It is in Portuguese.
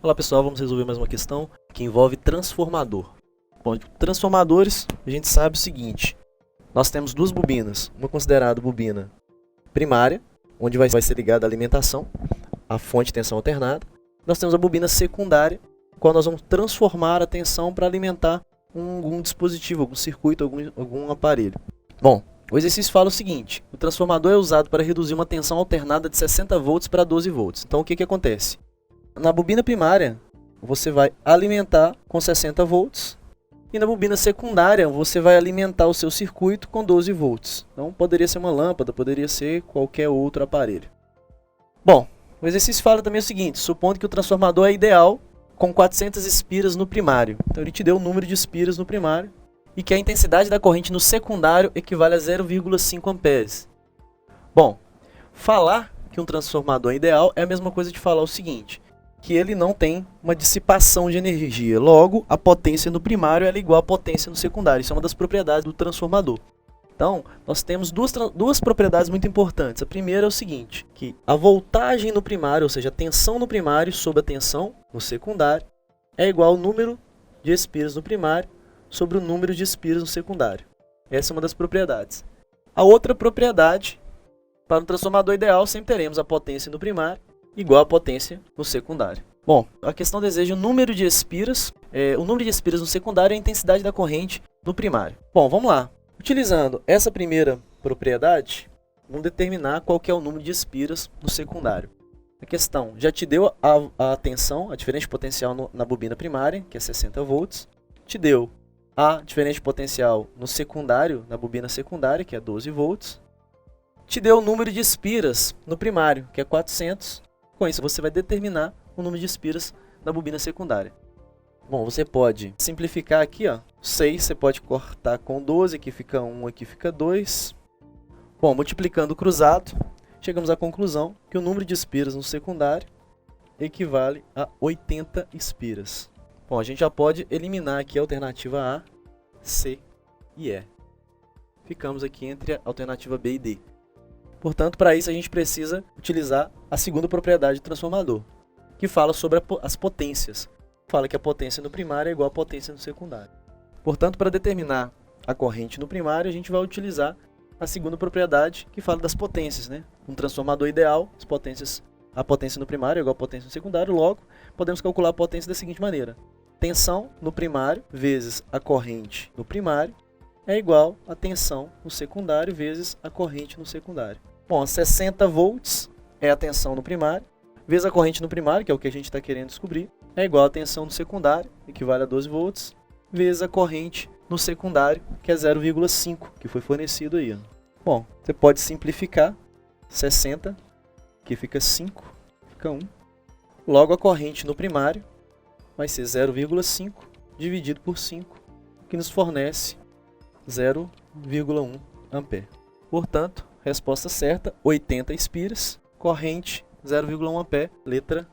Olá pessoal, vamos resolver mais uma questão que envolve transformador. Bom, transformadores, a gente sabe o seguinte: nós temos duas bobinas, uma considerada bobina primária, onde vai ser ligada a alimentação, a fonte de tensão alternada. Nós temos a bobina secundária, qual nós vamos transformar a tensão para alimentar algum dispositivo, algum circuito, algum aparelho. Bom, o exercício fala o seguinte: o transformador é usado para reduzir uma tensão alternada de 60 volts para 12 volts. Então o que acontece? Na bobina primária, você vai alimentar com 60 volts e na bobina secundária você vai alimentar o seu circuito com 12 volts. Então poderia ser uma lâmpada, poderia ser qualquer outro aparelho. Bom, o exercício fala também o seguinte: supondo que o transformador é ideal com 400 espiras no primário. Então ele te deu o número de espiras no primário e que a intensidade da corrente no secundário equivale a 0,5 amperes. Bom, falar que um transformador é ideal é a mesma coisa de falar o seguinte: que ele não tem uma dissipação de energia. Logo, a potência no primário é igual à potência no secundário. Isso é uma das propriedades do transformador. Então, nós temos duas propriedades muito importantes. A primeira é o seguinte, que a voltagem no primário, ou seja, a tensão no primário sobre a tensão no secundário, é igual ao número de espiras no primário sobre o número de espiras no secundário. Essa é uma das propriedades. A outra propriedade, para um transformador ideal, sempre teremos a potência no primário igual à potência no secundário. Bom, a questão deseja o número de espiras. O número de espiras no secundário é a intensidade da corrente no primário. Bom, vamos lá. Utilizando essa primeira propriedade, vamos determinar qual que é o número de espiras no secundário. A questão já te deu a tensão, a diferença potencial na bobina primária, que é 60 volts. Te deu a diferença potencial no secundário, na bobina secundária, que é 12 volts. Te deu o número de espiras no primário, que é 400. Com isso, você vai determinar o número de espiras na bobina secundária. Bom, você pode simplificar aqui, ó, 6 você pode cortar com 12, aqui fica 1, aqui fica 2. Bom, multiplicando cruzado, chegamos à conclusão que o número de espiras no secundário equivale a 80 espiras. Bom, a gente já pode eliminar aqui a alternativa A, C e E. Ficamos aqui entre a alternativa B e D. Portanto, para isso a gente precisa utilizar a segunda propriedade do transformador, que fala sobre as potências. Fala que a potência no primário é igual à potência no secundário. Portanto, para determinar a corrente no primário, a gente vai utilizar a segunda propriedade, que fala das potências, né? Um transformador ideal, a potência no primário é igual à potência no secundário, logo, podemos calcular a potência da seguinte maneira: tensão no primário vezes a corrente no primário é igual a tensão no secundário vezes a corrente no secundário. Bom, 60 volts é a tensão no primário, vezes a corrente no primário, que é o que a gente está querendo descobrir, é igual a tensão no secundário, equivale a 12 volts, vezes a corrente no secundário, que é 0,5, que foi fornecido aí. Bom, você pode simplificar 60, que fica 5, fica 1. Logo, a corrente no primário vai ser 0,5 dividido por 5, que nos fornece 0,1 ampere. Portanto, resposta certa, 80 espiras, corrente 0,1 ampere, letra